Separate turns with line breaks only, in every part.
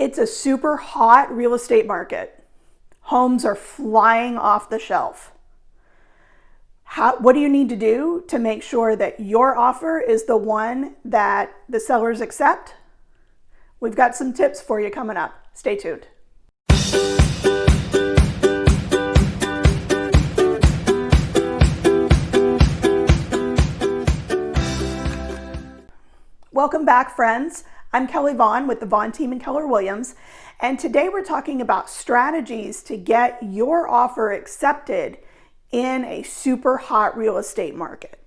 It's a super hot real estate market. Homes are flying off the shelf. What do you need to do to make sure that your offer is the one that the sellers accept? We've got some tips for you coming up. Stay tuned. Welcome back, friends. I'm Kelly Vaughan with the Vaughan team in Keller Williams, and today we're talking about strategies to get your offer accepted in a super hot real estate market.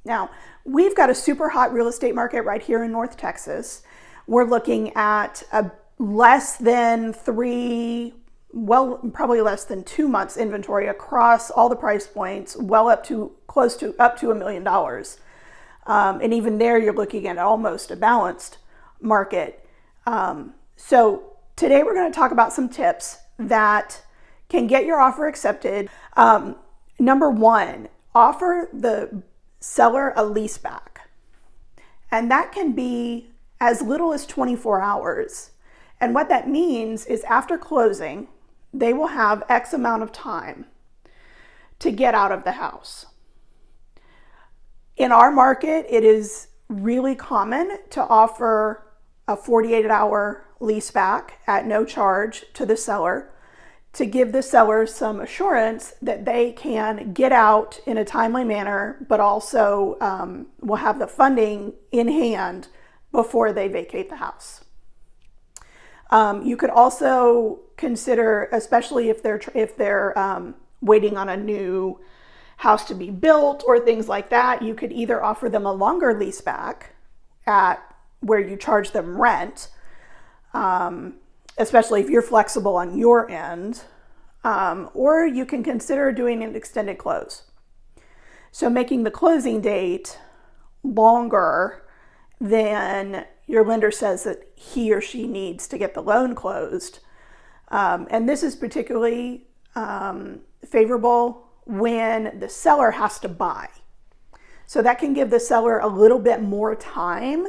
Now, we've got a super hot real estate market right here in North Texas. We're looking at a less than probably less than 2 months inventory across all the price points, well up to $1 million. And even there, you're looking at almost a balanced market. So today we're going to talk about some tips that can get your offer accepted. Number one, offer the seller a leaseback. And that can be as little as 24 hours. And what that means is after closing, they will have X amount of time to get out of the house. In our market, it is really common to offer a 48-hour leaseback at no charge to the seller to give the seller some assurance that they can get out in a timely manner, but also will have the funding in hand before they vacate the house. You could also consider, especially if they're waiting on a new house to be built or things like that, you could either offer them a longer lease back at where you charge them rent, especially if you're flexible on your end, or you can consider doing an extended close. So making the closing date longer than your lender says that he or she needs to get the loan closed. And this is particularly favorable when the seller has to buy. So that can give the seller a little bit more time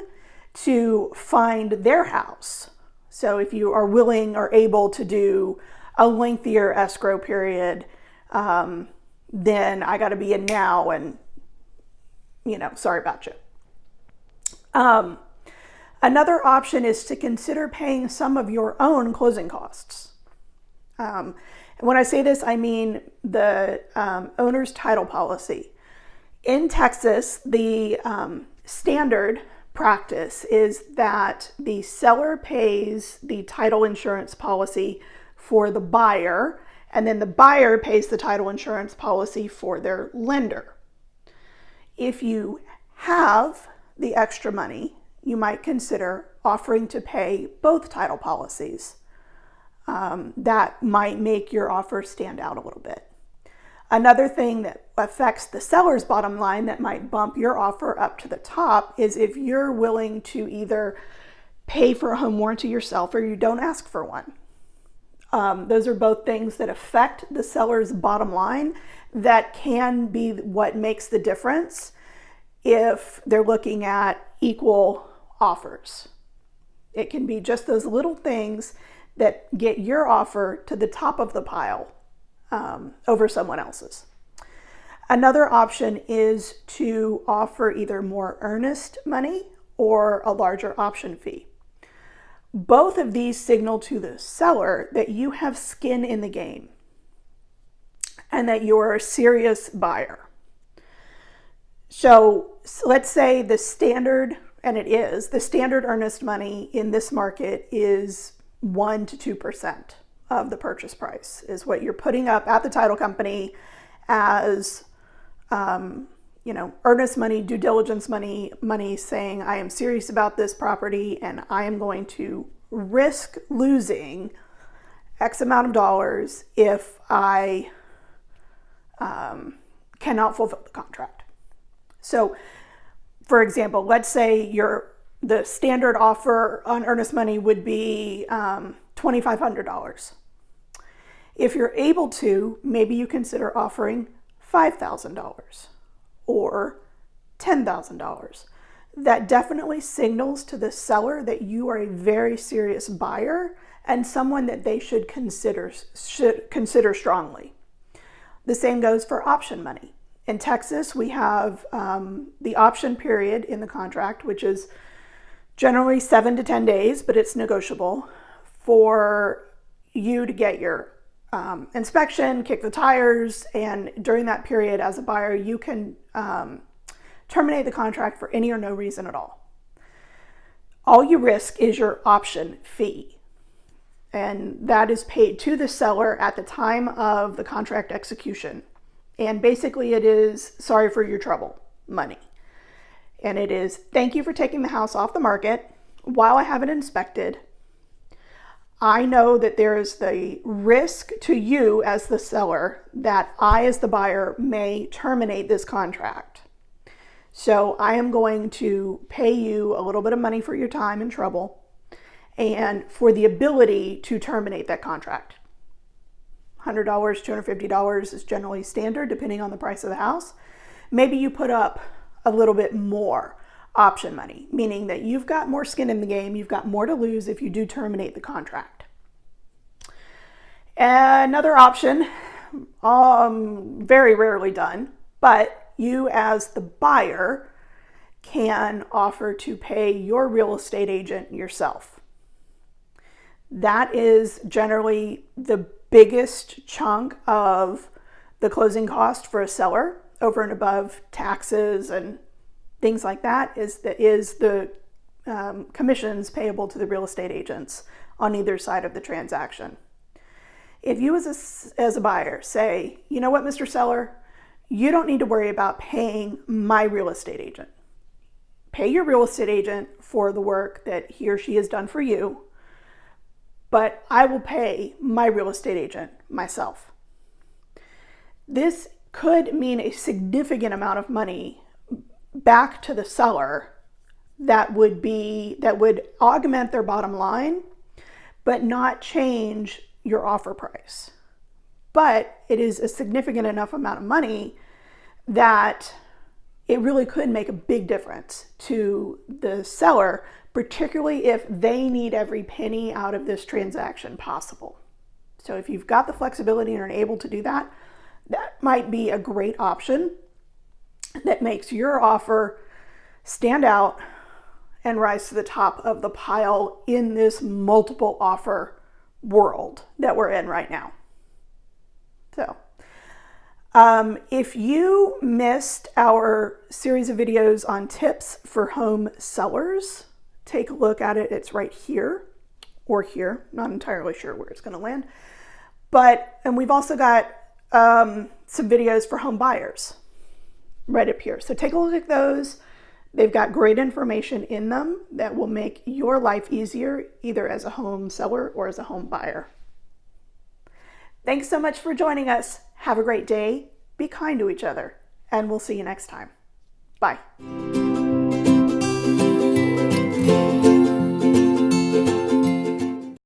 to find their house. So if you are willing or able to do a lengthier escrow period, then I got to be in now and, sorry about you. Another option is to consider paying some of your own closing costs. When I say this, I mean the owner's title policy. In Texas, the standard practice is that the seller pays the title insurance policy for the buyer, and then the buyer pays the title insurance policy for their lender. If you have the extra money, you might consider offering to pay both title policies. That might make your offer stand out a little bit. Another thing that affects the seller's bottom line that might bump your offer up to the top is if you're willing to either pay for a home warranty yourself or you don't ask for one. Those are both things that affect the seller's bottom line that can be what makes the difference if they're looking at equal offers. It can be just those little things that get your offer to the top of the pile over someone else's. Another option is to offer either more earnest money or a larger option fee. Both of these signal to the seller that you have skin in the game and that you're a serious buyer. So let's say the standard earnest money in this market is 1 to 2% of the purchase price is what you're putting up at the title company as, earnest money, due diligence money saying, I am serious about this property and I am going to risk losing X amount of dollars if I cannot fulfill the contract. So, for example, let's say the standard offer on earnest money would be $2,500. If you're able to, maybe you consider offering $5,000 or $10,000. that definitely signals to the seller that you are a very serious buyer and someone that they should consider strongly. The same goes for option money. In Texas, we have the option period in the contract, which is generally 7 to 10 days, but it's negotiable, for you to get your inspection, kick the tires, and during that period as a buyer, you can terminate the contract for any or no reason at all. All you risk is your option fee, and that is paid to the seller at the time of the contract execution. And basically it is sorry for your trouble money. And it is thank you for taking the house off the market while I have it inspected. I know that there is the risk to you as the seller that I as the buyer may terminate this contract. So I am going to pay you a little bit of money for your time and trouble and for the ability to terminate that contract. $100, $250 is generally standard depending on the price of the house. Maybe you put up a little bit more option money, meaning that you've got more skin in the game, you've got more to lose if you do terminate the contract. Another option, very rarely done, but you as the buyer can offer to pay your real estate agent yourself. That is generally the biggest chunk of the closing cost for a seller, over and above taxes and things like that, is the commissions payable to the real estate agents on either side of the transaction. If you as a buyer say, you know what, Mr. Seller, you don't need to worry about paying my real estate agent. Pay your real estate agent for the work that he or she has done for you, but I will pay my real estate agent myself. This could mean a significant amount of money back to the seller that would augment their bottom line, but not change your offer price. But it is a significant enough amount of money that it really could make a big difference to the seller, particularly if they need every penny out of this transaction possible. So if you've got the flexibility and are able to do that, that might be a great option that makes your offer stand out and rise to the top of the pile in this multiple offer world that we're in right now. So if you missed our series of videos on tips for home sellers, take a look at it. It's right here or here. Not entirely sure where it's going to land. And we've also got some videos for home buyers right up here. So take a look at those. They've got great information in them that will make your life easier, either as a home seller or as a home buyer. Thanks so much for joining us. Have a great day. Be kind to each other, and we'll see you next time. Bye.